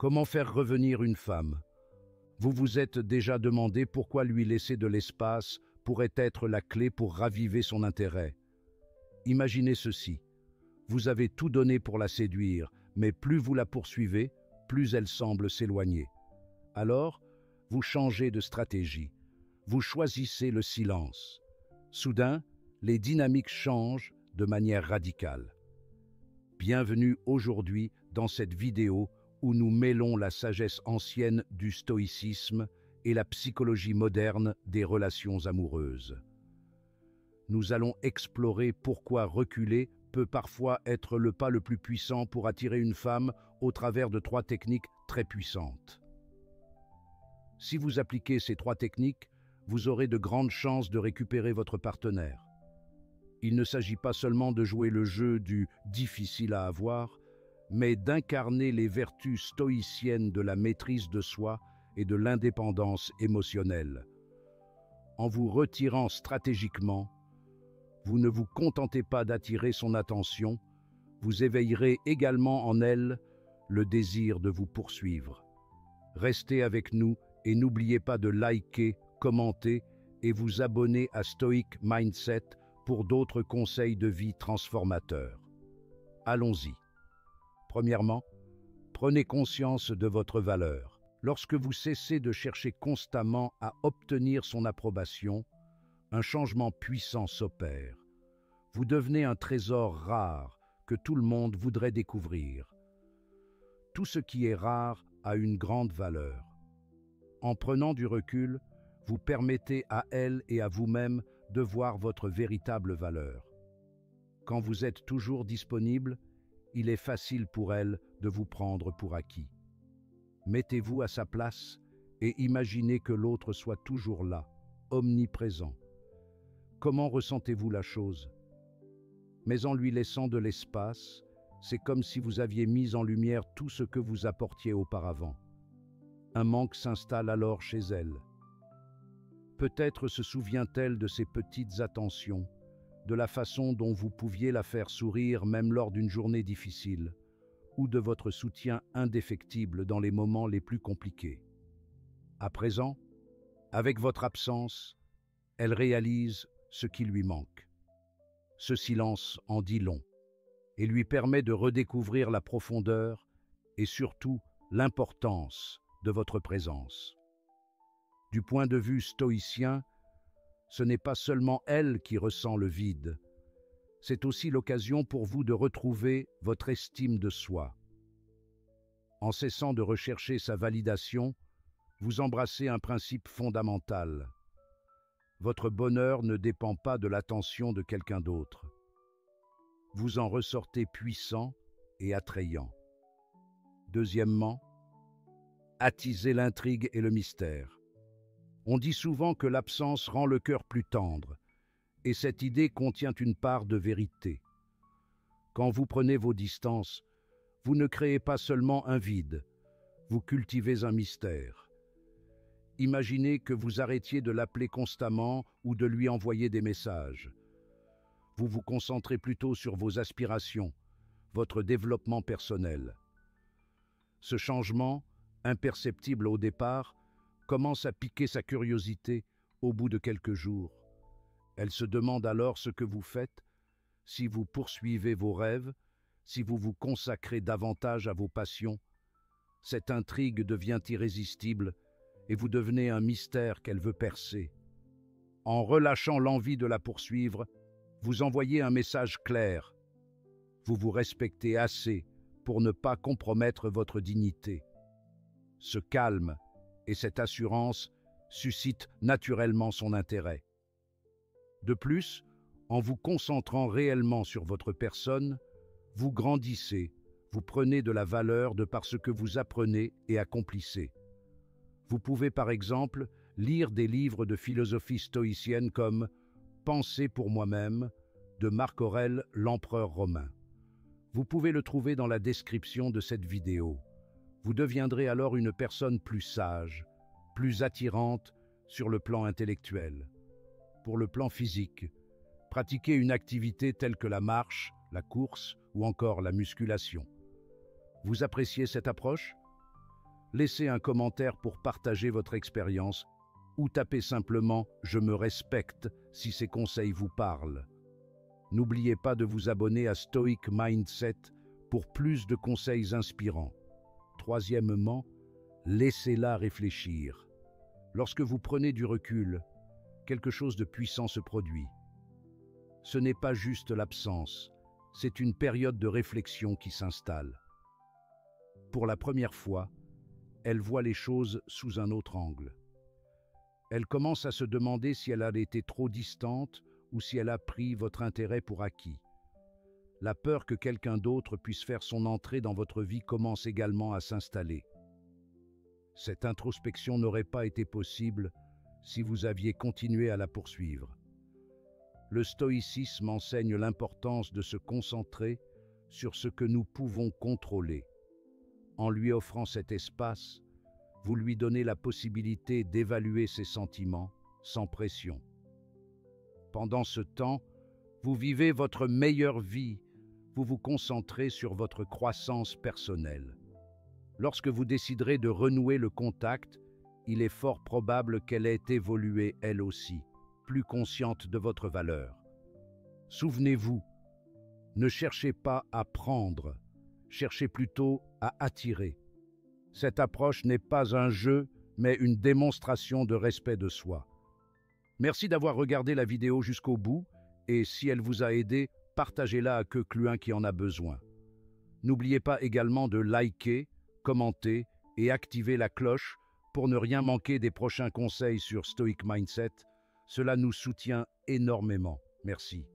Comment faire revenir une femme? Vous vous êtes déjà demandé pourquoi lui laisser de l'espace pourrait être la clé pour raviver son intérêt. Imaginez ceci. Vous avez tout donné pour la séduire, mais plus vous la poursuivez, plus elle semble s'éloigner. Alors, vous changez de stratégie. Vous choisissez le silence. Soudain, les dynamiques changent de manière radicale. Bienvenue aujourd'hui dans cette vidéo où nous mêlons la sagesse ancienne du stoïcisme et la psychologie moderne des relations amoureuses. Nous allons explorer pourquoi reculer peut parfois être le pas le plus puissant pour attirer une femme au travers de 3 techniques très puissantes. Si vous appliquez ces 3 techniques, vous aurez de grandes chances de récupérer votre partenaire. Il ne s'agit pas seulement de jouer le jeu du « difficile à avoir », mais d'incarner les vertus stoïciennes de la maîtrise de soi et de l'indépendance émotionnelle. En vous retirant stratégiquement, vous ne vous contentez pas d'attirer son attention, vous éveillerez également en elle le désir de vous poursuivre. Restez avec nous et n'oubliez pas de liker, commenter et vous abonner à Stoic Mindset pour d'autres conseils de vie transformateurs. Allons-y. Premièrement, prenez conscience de votre valeur. Lorsque vous cessez de chercher constamment à obtenir son approbation, un changement puissant s'opère. Vous devenez un trésor rare que tout le monde voudrait découvrir. Tout ce qui est rare a une grande valeur. En prenant du recul, vous permettez à elle et à vous-même de voir votre véritable valeur. Quand vous êtes toujours disponible, il est facile pour elle de vous prendre pour acquis. Mettez-vous à sa place et imaginez que l'autre soit toujours là, omniprésent. Comment ressentez-vous la chose? Mais en lui laissant de l'espace, c'est comme si vous aviez mis en lumière tout ce que vous apportiez auparavant. Un manque s'installe alors chez elle. Peut-être se souvient-elle de ces petites attentions, de la façon dont vous pouviez la faire sourire même lors d'une journée difficile, ou de votre soutien indéfectible dans les moments les plus compliqués. À présent, avec votre absence, elle réalise ce qui lui manque. Ce silence en dit long et lui permet de redécouvrir la profondeur et surtout l'importance de votre présence. Du point de vue stoïcien, ce n'est pas seulement elle qui ressent le vide, c'est aussi l'occasion pour vous de retrouver votre estime de soi. En cessant de rechercher sa validation, vous embrassez un principe fondamental. Votre bonheur ne dépend pas de l'attention de quelqu'un d'autre. Vous en ressortez puissant et attrayant. Deuxièmement, attisez l'intrigue et le mystère. On dit souvent que l'absence rend le cœur plus tendre, et cette idée contient une part de vérité. Quand vous prenez vos distances, vous ne créez pas seulement un vide, vous cultivez un mystère. Imaginez que vous arrêtiez de l'appeler constamment ou de lui envoyer des messages. Vous vous concentrez plutôt sur vos aspirations, votre développement personnel. Ce changement, imperceptible au départ, commence à piquer sa curiosité au bout de quelques jours. Elle se demande alors ce que vous faites, si vous poursuivez vos rêves, si vous vous consacrez davantage à vos passions. Cette intrigue devient irrésistible et vous devenez un mystère qu'elle veut percer. En relâchant l'envie de la poursuivre, vous envoyez un message clair. Vous vous respectez assez pour ne pas compromettre votre dignité. Ce calme et cette assurance suscitent naturellement son intérêt. De plus, en vous concentrant réellement sur votre personne, vous grandissez, vous prenez de la valeur de par ce que vous apprenez et accomplissez. Vous pouvez par exemple lire des livres de philosophie stoïcienne comme « Penser pour moi-même » de Marc Aurèle, l'empereur romain. Vous pouvez le trouver dans la description de cette vidéo. Vous deviendrez alors une personne plus sage, plus attirante sur le plan intellectuel. Pour le plan physique, pratiquez une activité telle que la marche, la course ou encore la musculation. Vous appréciez cette approche? Laissez un commentaire pour partager votre expérience ou tapez simplement « Je me respecte » si ces conseils vous parlent. N'oubliez pas de vous abonner à Stoic Mindset pour plus de conseils inspirants. Troisièmement, laissez-la réfléchir. Lorsque vous prenez du recul, quelque chose de puissant se produit. Ce n'est pas juste l'absence, c'est une période de réflexion qui s'installe. Pour la première fois, elle voit les choses sous un autre angle. Elle commence à se demander si elle a été trop distante ou si elle a pris votre intérêt pour acquis. La peur que quelqu'un d'autre puisse faire son entrée dans votre vie commence également à s'installer. Cette introspection n'aurait pas été possible si vous aviez continué à la poursuivre. Le stoïcisme enseigne l'importance de se concentrer sur ce que nous pouvons contrôler. En lui offrant cet espace, vous lui donnez la possibilité d'évaluer ses sentiments sans pression. Pendant ce temps, vous vivez votre meilleure vie, vous vous concentrez sur votre croissance personnelle. Lorsque vous déciderez de renouer le contact, il est fort probable qu'elle ait évolué elle aussi, plus consciente de votre valeur. Souvenez-vous, ne cherchez pas à prendre, cherchez plutôt à attirer. Cette approche n'est pas un jeu, mais une démonstration de respect de soi. Merci d'avoir regardé la vidéo jusqu'au bout, et si elle vous a aidé, partagez-la à quelqu'un qui en a besoin. N'oubliez pas également de liker, commenter et activer la cloche pour ne rien manquer des prochains conseils sur Stoic Mindset. Cela nous soutient énormément. Merci.